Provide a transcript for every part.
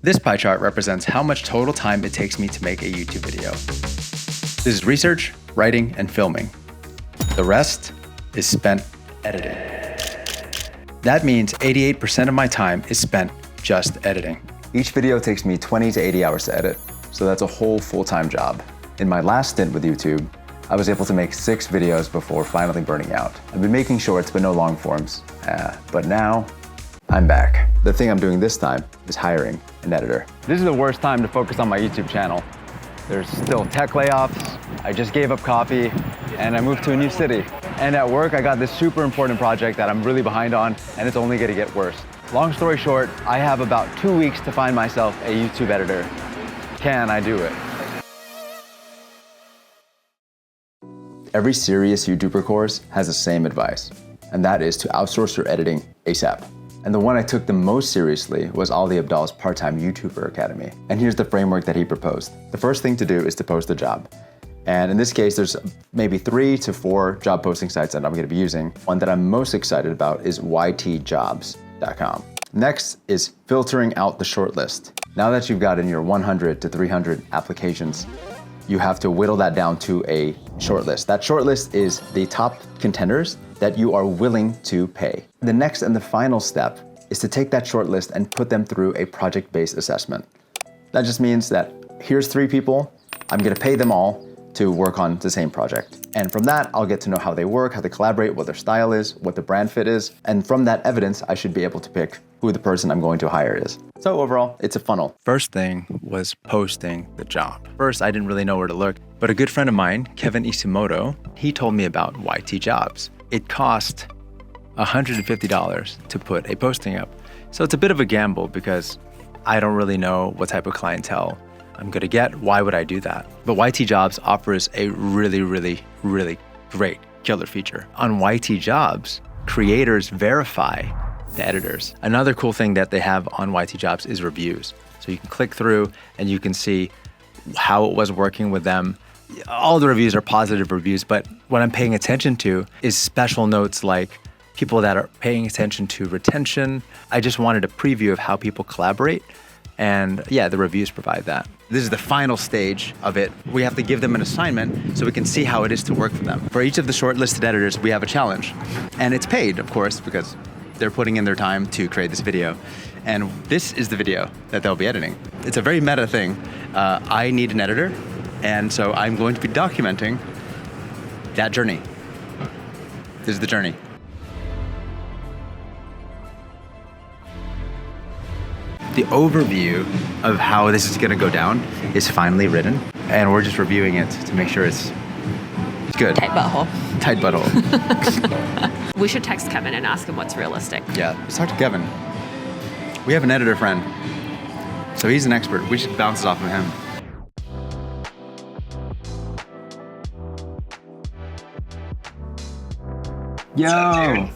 This pie chart represents how much total time it takes me to make a YouTube video. This is research, writing, and filming. The rest is spent editing. That means 88% of my time is spent just editing. Each video takes me 20 to 80 hours to edit, so that's a whole full-time job. In my last stint with YouTube, I was able to make 6 videos before finally burning out. I've been making shorts but no long forms, but now I'm back. The thing I'm doing this time is hiring an editor. This is the worst time to focus on my YouTube channel. There's still tech layoffs, I just gave up coffee, and I moved to a new city. And at work, I got this super important project that I'm really behind on, and it's only gonna get worse. Long story short, I have about 2 weeks to find myself a YouTube editor. Can I do it? Every serious YouTuber course has the same advice, and that is to outsource your editing ASAP. And the one I took the most seriously was Ali Abdaal's part-time YouTuber Academy. And here's the framework that he proposed. The first thing to do is to post a job. And in this case, there's maybe 3 to 4 job posting sites that I'm gonna be using. One that I'm most excited about is ytjobs.com. Next is filtering out the shortlist. Now that you've gotten your 100 to 300 applications, you have to whittle that down to a shortlist. That shortlist is the top contenders that you are willing to pay. The next and the final step is to take that shortlist and put them through a project-based assessment. That just means that here's 3 people, I'm gonna pay them all to work on the same project. And from that, I'll get to know how they work, how they collaborate, what their style is, what the brand fit is. And from that evidence, I should be able to pick who the person I'm going to hire is. So overall, it's a funnel. First thing was posting the job. First, I didn't really know where to look, but a good friend of mine, Kevin Isimoto, he told me about YT Jobs. It cost $150 to put a posting up. So it's a bit of a gamble because I don't really know what type of clientele I'm gonna get. Why would I do that? But YT Jobs offers a really, really, really great killer feature. On YT Jobs, creators verify the editors. Another cool thing that they have on YT Jobs is reviews. So you can click through and you can see how it was working with them. All the reviews are positive reviews, but what I'm paying attention to is special notes like people that are paying attention to retention. I just wanted a preview of how people collaborate. And yeah, the reviews provide that. This is the final stage of it. We have to give them an assignment so we can see how it is to work for them. For each of the shortlisted editors, we have a challenge. And it's paid, of course, because they're putting in their time to create this video. And this is the video that they'll be editing. It's a very meta thing. I need an editor, and so I'm going to be documenting that journey. This is the journey. The overview of how this is gonna go down is finally written, and we're just reviewing it to make sure it's good. Tight butthole. Tight butthole. We should text Kevin and ask him what's realistic. Yeah, let's talk to Kevin. We have an editor friend, so he's an expert. We should bounce it off of him. Yo!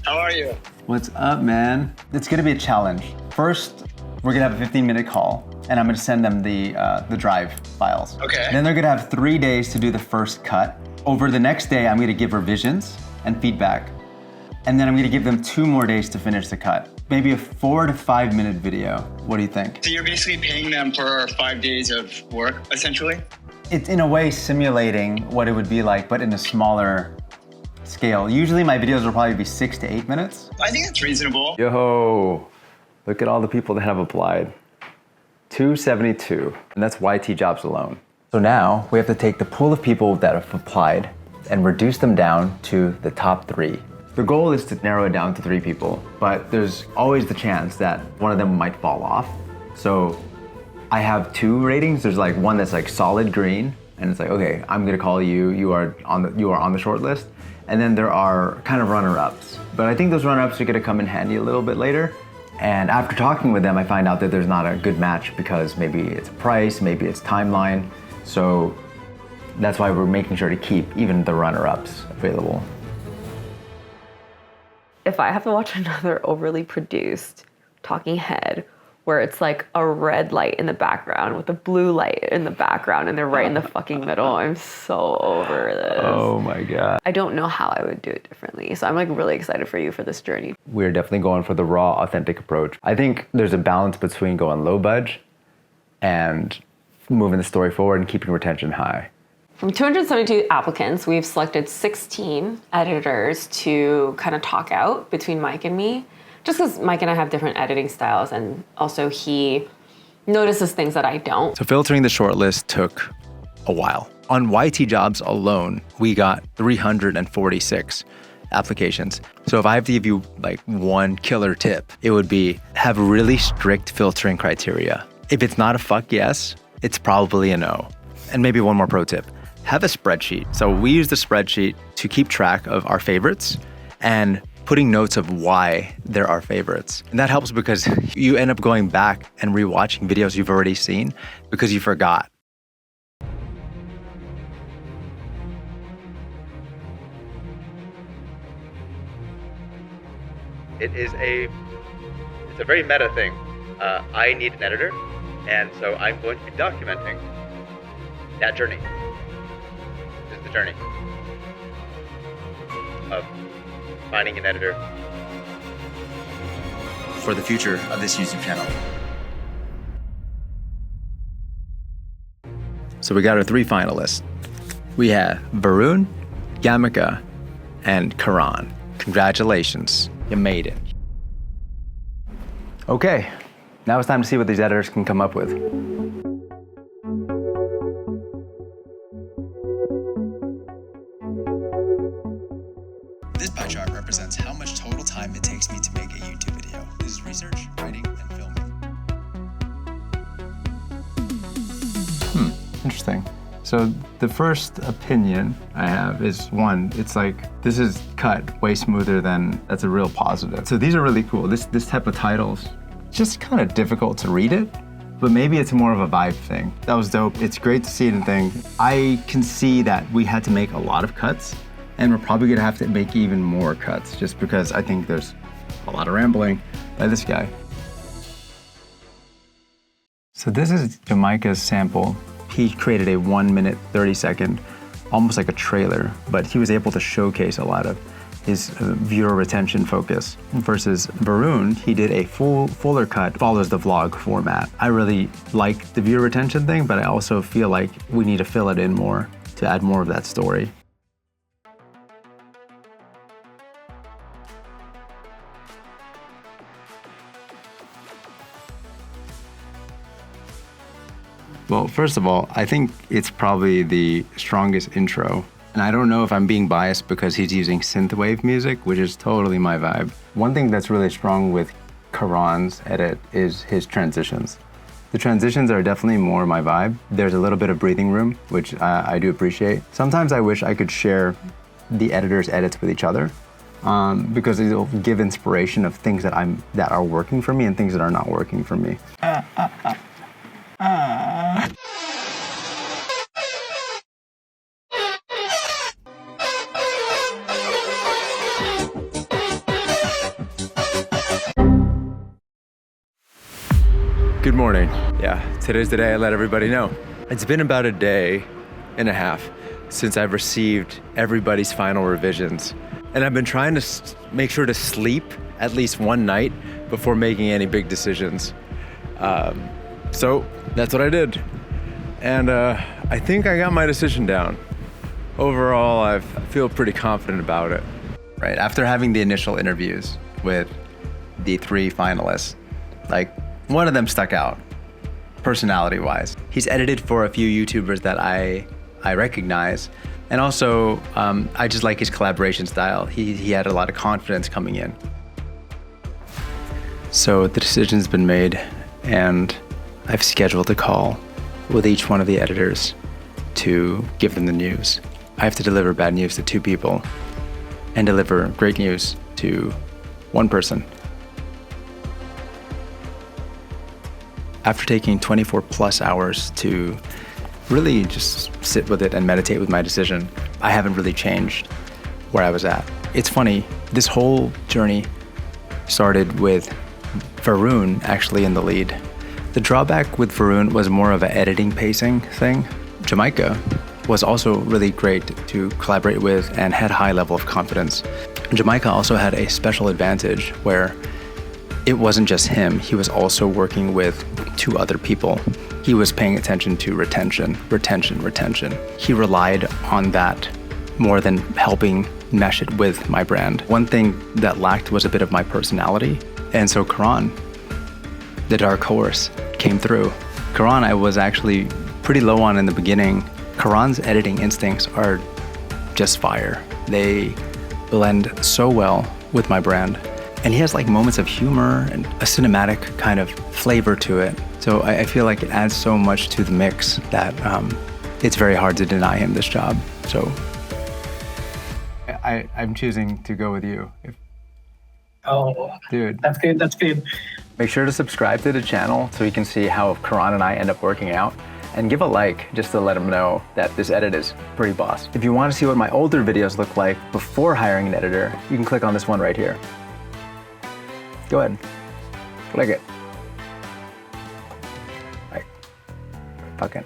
How are you? What's up, man? It's gonna be a challenge. First, we're gonna have a 15-minute call, and I'm gonna send them the drive files. Okay. Then they're gonna have 3 days to do the first cut. Over the next day, I'm gonna give revisions and feedback. And then I'm gonna give them 2 more days to finish the cut. Maybe a 4 to 5 minute video. What do you think? So you're basically paying them for 5 days of work, essentially? It's in a way simulating what it would be like, but in a smaller scale. Usually my videos will probably be 6 to 8 minutes. I think that's reasonable. Yo, look at all the people that have applied. 272, and that's YT Jobs alone. So now we have to take the pool of people that have applied and reduce them down to the top 3. The goal is to narrow it down to 3 people, but there's always the chance that one of them might fall off. So I have 2 ratings. There's like one that's like solid green, and it's like, okay, I'm gonna call you, you are on the short list. And then there are kind of runner-ups. But I think those runner-ups are gonna come in handy a little bit later. And after talking with them, I find out that there's not a good match because maybe it's price, maybe it's timeline. So that's why we're making sure to keep even the runner-ups available. If I have to watch another overly produced talking head where it's like a red light in the background with a blue light in the background and they're right in the fucking middle. I'm so over this. Oh my God. I don't know how I would do it differently. So I'm like really excited for you for this journey. We're definitely going for the raw, authentic approach. I think there's a balance between going low budge and moving the story forward and keeping retention high. From 272 applicants, we've selected 16 editors to kind of talk out between Mike and me. Just because Mike and I have different editing styles, and also he notices things that I don't. So filtering the shortlist took a while. On YT Jobs alone, we got 346 applications. So if I have to give you like one killer tip, it would be have really strict filtering criteria. If it's not a fuck yes, it's probably a no. And maybe one more pro tip, have a spreadsheet. So we use the spreadsheet to keep track of our favorites and putting notes of why they're our favorites. And that helps because you end up going back and rewatching videos you've already seen because you forgot. It's a very meta thing. I need an editor, and so I'm going to be documenting that journey. This is the journey of finding an editor for the future of this YouTube channel. So we got our 3 finalists. We have Varun, Yamika, and Karan. Congratulations, you made it. Okay, now it's time to see what these editors can come up with. This pie chart represents how much total time it takes me to make a YouTube video. This is research, writing, and filming. Interesting. So the first opinion I have is one, it's like, this is cut way smoother than, that's a real positive. So these are really cool. This type of titles, it's just kind of difficult to read it, but maybe it's more of a vibe thing. That was dope. It's great to see it and think. I can see that we had to make a lot of cuts, and we're probably gonna have to make even more cuts just because I think there's a lot of rambling by this guy. So this is Jamaica's sample. He created a 1 minute, 30-second, almost like a trailer, but he was able to showcase a lot of his viewer retention focus. Versus Varun, he did a fuller cut, follows the vlog format. I really like the viewer retention thing, but I also feel like we need to fill it in more to add more of that story. Well, first of all, I think it's probably the strongest intro. And I don't know if I'm being biased because he's using synthwave music, which is totally my vibe. One thing that's really strong with Karan's edit is his transitions. The transitions are definitely more my vibe. There's a little bit of breathing room, which I do appreciate. Sometimes I wish I could share the editor's edits with each other because it'll give inspiration of things that are working for me and things that are not working for me. Good morning. Yeah, today's the day I let everybody know. It's been about a day and a half since I've received everybody's final revisions. And I've been trying to make sure to sleep at least one night before making any big decisions. So that's what I did. And I think I got my decision down. Overall, I feel pretty confident about it. Right, after having the initial interviews with the 3 finalists, like, one of them stuck out, personality-wise. He's edited for a few YouTubers that I recognize, and also I just like his collaboration style. He had a lot of confidence coming in. So the decision's been made, and I've scheduled a call with each one of the editors to give them the news. I have to deliver bad news to 2 people and deliver great news to 1 person. After taking 24 plus hours to really just sit with it and meditate with my decision, I haven't really changed where I was at. It's funny, this whole journey started with Varun actually in the lead. The drawback with Varun was more of an editing pacing thing. Jamaica was also really great to collaborate with and had a high level of confidence. Jamaica also had a special advantage where it wasn't just him, he was also working with 2 other people. He was paying attention to retention. He relied on that more than helping mesh it with my brand. One thing that lacked was a bit of my personality. And so Karan, the dark horse, came through. Karan, I was actually pretty low on in the beginning. Karan's editing instincts are just fire. They blend so well with my brand. And he has like moments of humor and a cinematic kind of flavor to it. So I feel like it adds so much to the mix that it's very hard to deny him this job. So I'm choosing to go with you. Oh, Dude. That's good. That's good. Make sure to subscribe to the channel so you can see how Karan and I end up working out. And give a like just to let him know that this edit is pretty boss. If you want to see what my older videos look like before hiring an editor, you can click on this one right here. Go ahead, click it. Right, fucking.